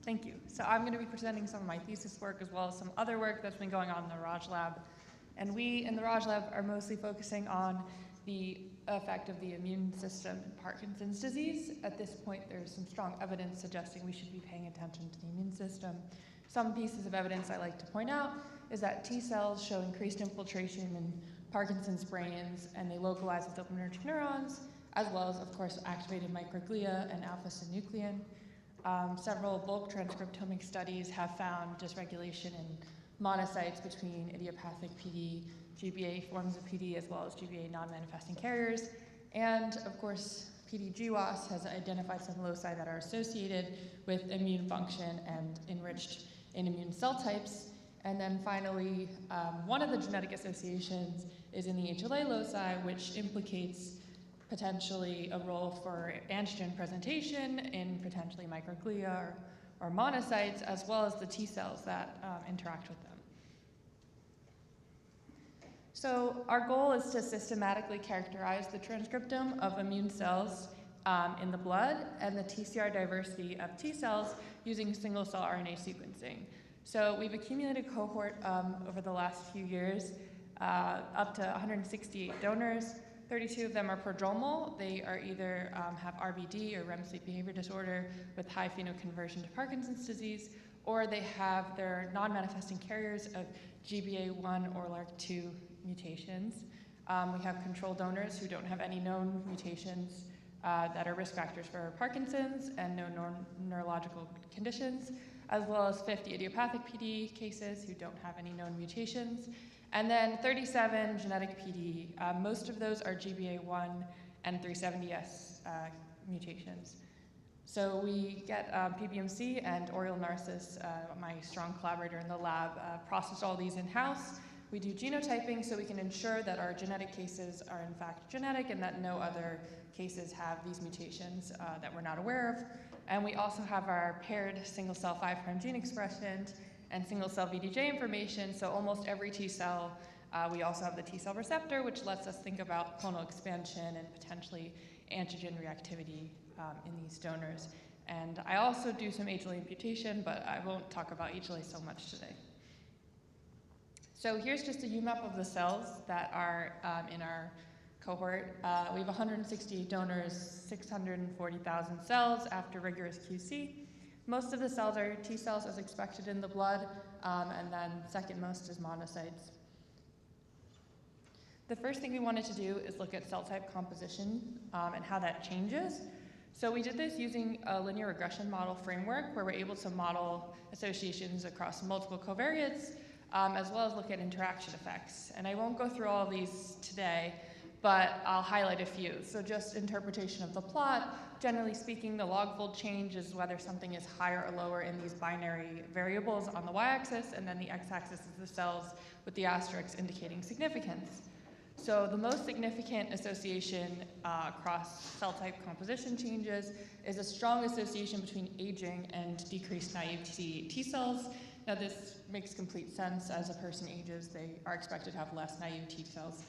Thank you. So I'm going to be presenting some of my thesis work as well as some other work that's been going on in the Raj lab. And we in the Raj lab are mostly focusing on the effect of the immune system in Parkinson's disease. At this point, there's some strong evidence suggesting we should be paying attention to the immune system. Some pieces of evidence I like to point out is that T cells show increased infiltration in Parkinson's brains, and they localize with dopaminergic neurons, as well as, of course, activated microglia and alpha-synuclein. Several bulk transcriptomic studies have found dysregulation in monocytes between idiopathic PD, GBA forms of PD, as well as GBA non-manifesting carriers. And of course, PD-GWAS has identified some loci that are associated with immune function and enriched in immune cell types. And then finally, one of the genetic associations is in the HLA loci, which implicates potentially a role for antigen presentation in potentially microglia or monocytes, as well as the T cells that interact with them. So our goal is to systematically characterize the transcriptome of immune cells in the blood and the TCR diversity of T cells using single-cell RNA sequencing. So we've accumulated a cohort over the last few years, up to 168 donors. 32 of them are prodromal. They are either have RBD or REM sleep behavior disorder with high phenoconversion to Parkinson's disease, or they're non-manifesting carriers of GBA1 or LRRK2 mutations. We have control donors who don't have any known mutations that are risk factors for Parkinson's and no neurological conditions, as well as 50 idiopathic PD cases who don't have any known mutations. And then 37 genetic PD. Most of those are GBA1 and 370S mutations. So we get PBMC and Oriole Narcissus, my strong collaborator in the lab, process all these in-house. We do genotyping so we can ensure that our genetic cases are in fact genetic and that no other cases have these mutations that we're not aware of. And we also have our paired single-cell 5' gene expression and single-cell VDJ information, so almost every T cell. We also have the T cell receptor, which lets us think about clonal expansion and potentially antigen reactivity in these donors. And I also do some HLA imputation, but I won't talk about HLA so much today. So here's just a UMAP of the cells that are in our cohort. We have 168 donors, 640,000 cells after rigorous QC. Most of the cells are T cells as expected in the blood, and then second most is monocytes. The first thing we wanted to do is look at cell type composition and how that changes. So we did this using a linear regression model framework where we're able to model associations across multiple covariates, as well as look at interaction effects. And I won't go through all of these today, but I'll highlight a few. So just interpretation of the plot. Generally speaking, the log fold change is whether something is higher or lower in these binary variables on the y-axis, and then the x-axis is the cells with the asterisks indicating significance. So the most significant association across cell type composition changes is a strong association between aging and decreased naive T cells. Now this makes complete sense. As a person ages, they are expected to have less naive T cells.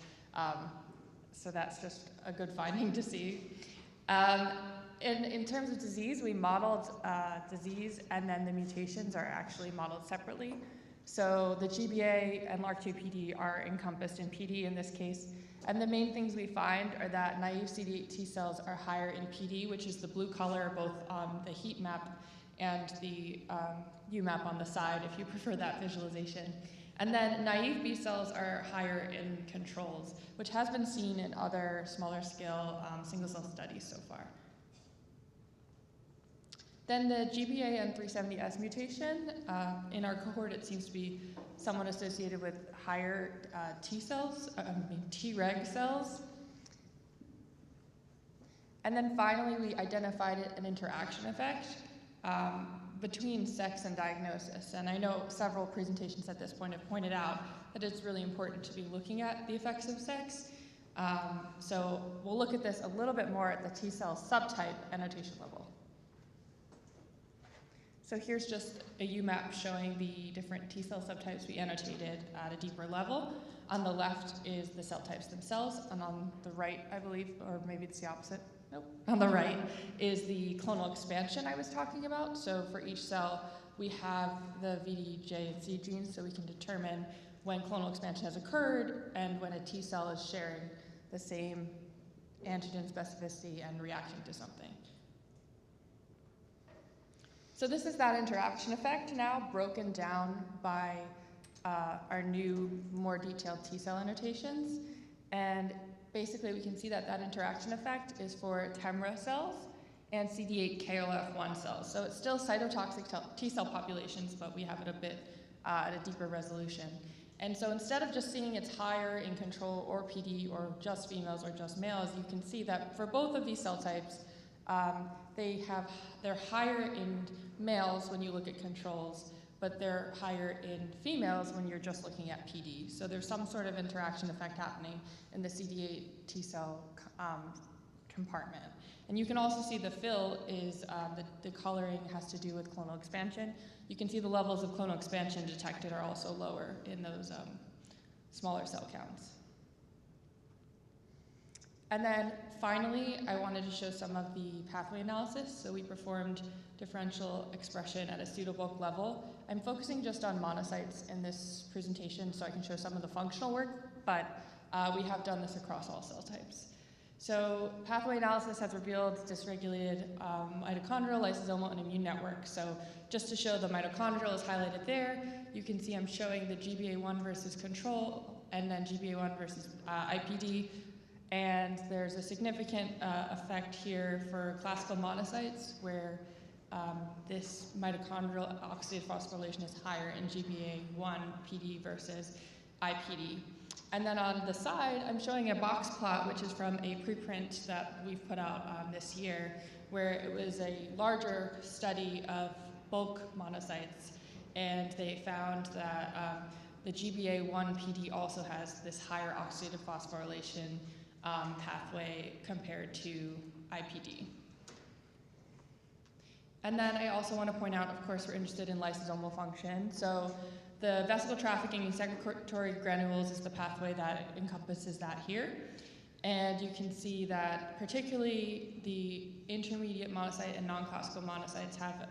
So that's just a good finding to see. In terms of disease, we modeled disease, and then the mutations are actually modeled separately. So the GBA and LRRK2 PD are encompassed in PD in this case. And the main things we find are that naive CD8 T cells are higher in PD, which is the blue color, both on the heat map and the UMAP on the side, if you prefer that visualization. And then naive B cells are higher in controls, which has been seen in other smaller scale single-cell studies so far. Then the GBA and 370S mutation, in our cohort it seems to be somewhat associated with higher T cells, Treg cells. And then finally we identified an interaction effect between sex and diagnosis. And I know several presentations at this point have pointed out that it's really important to be looking at the effects of sex. So we'll look at this a little bit more at the T cell subtype annotation level. So here's just a UMAP showing the different T cell subtypes we annotated at a deeper level. On the left is the cell types themselves, and on the right, I believe, or maybe it's the opposite, on the right is the clonal expansion I was talking about. So for each cell, we have the VD, J, and C genes, so we can determine when clonal expansion has occurred and when a T cell is sharing the same antigen specificity and reacting to something. So this is that interaction effect now broken down by our new, more detailed T cell annotations. And basically we can see that that interaction effect is for TEMRA cells and CD8 KLF1 cells. So it's still cytotoxic T cell populations, but we have it a bit at a deeper resolution. And so instead of just seeing it's higher in control or PD or just females or just males, you can see that for both of these cell types, they're higher in males when you look at controls, but they're higher in females when you're just looking at PD. So there's some sort of interaction effect happening in the CD8 T cell compartment. And you can also see the fill is, the coloring has to do with clonal expansion. You can see the levels of clonal expansion detected are also lower in those smaller cell counts. And then finally, I wanted to show some of the pathway analysis. So we performed differential expression at a pseudobulk level. I'm focusing just on monocytes in this presentation so I can show some of the functional work, but we have done this across all cell types. So pathway analysis has revealed dysregulated mitochondrial, lysosomal, and immune networks. So just to show the mitochondrial is highlighted there, you can see I'm showing the GBA1 versus control, and then GBA1 versus IPD. And there's a significant effect here for classical monocytes where this mitochondrial oxidative phosphorylation is higher in GBA1 PD versus IPD. And then on the side, I'm showing a box plot, which is from a preprint that we've put out this year, where it was a larger study of bulk monocytes, and they found that the GBA1 PD also has this higher oxidative phosphorylation pathway compared to IPD. And then I also want to point out, of course, we're interested in lysosomal function. So the vesicle trafficking in secretory granules is the pathway that encompasses that here. And you can see that particularly the intermediate monocyte and non-classical monocytes have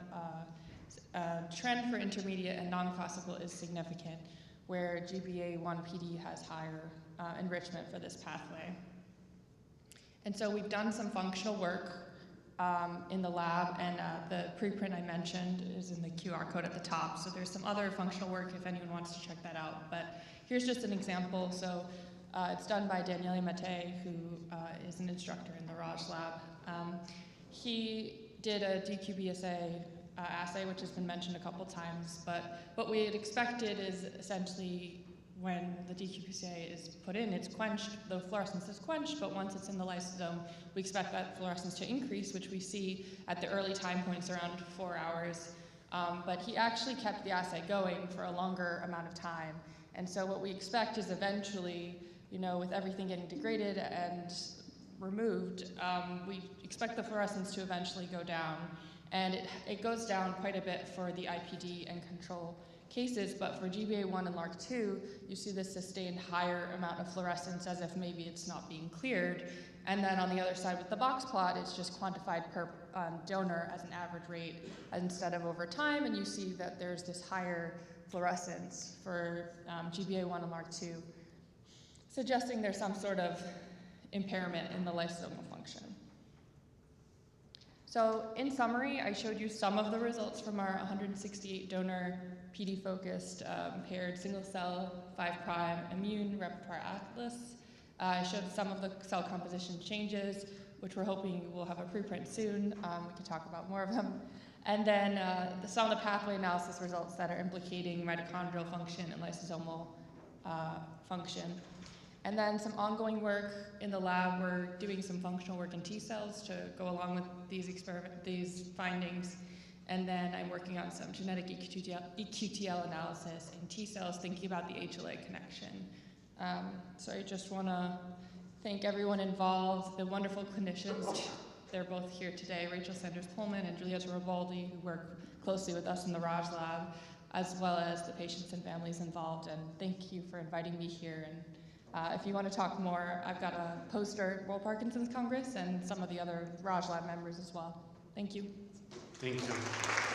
a trend for intermediate and non-classical is significant, where GBA1 PD has higher enrichment for this pathway. And so we've done some functional work in the lab, and the preprint I mentioned is in the QR code at the top. So there's some other functional work if anyone wants to check that out. But here's just an example. So it's done by Daniele Mattei, who is an instructor in the Raj lab. He did a DQBSA assay, which has been mentioned a couple times. But what we had expected is essentially when the DQBSA is put in, it's quenched, the fluorescence is quenched, but once it's in the lysosome, we expect that fluorescence to increase, which we see at the early time points around 4 hours. But he actually kept the assay going for a longer amount of time. And so what we expect is eventually, you know, with everything getting degraded and removed, we expect the fluorescence to eventually go down. And it goes down quite a bit for the IPD and control cases, but for GBA1 and LRRK2, you see this sustained higher amount of fluorescence as if maybe it's not being cleared. And then on the other side with the box plot, it's just quantified per donor as an average rate instead of over time, and you see that there's this higher fluorescence for GBA1 and LRRK2, suggesting there's some sort of impairment in the lysosomal function. So in summary, I showed you some of the results from our 168 donor PD-focused paired single-cell 5' immune repertoire atlas. I showed some of the cell composition changes, which we're hoping we'll have a preprint soon. We can talk about more of them. And then some of the pathway analysis results that are implicating mitochondrial function and lysosomal function. And then some ongoing work in the lab. We're doing some functional work in T cells to go along with these findings. And then I'm working on some genetic EQTL analysis in T cells, thinking about the HLA connection. So I just want to thank everyone involved, the wonderful clinicians. They're both here today, Rachel Sanders-Pullman and Giulietta Ribaldi, who work closely with us in the Raj lab, as well as the patients and families involved. And thank you for inviting me here. And If you want to talk more, I've got a poster at World Parkinson's Congress and some of the other Raj Lab members as well. Thank you. Thank you, John.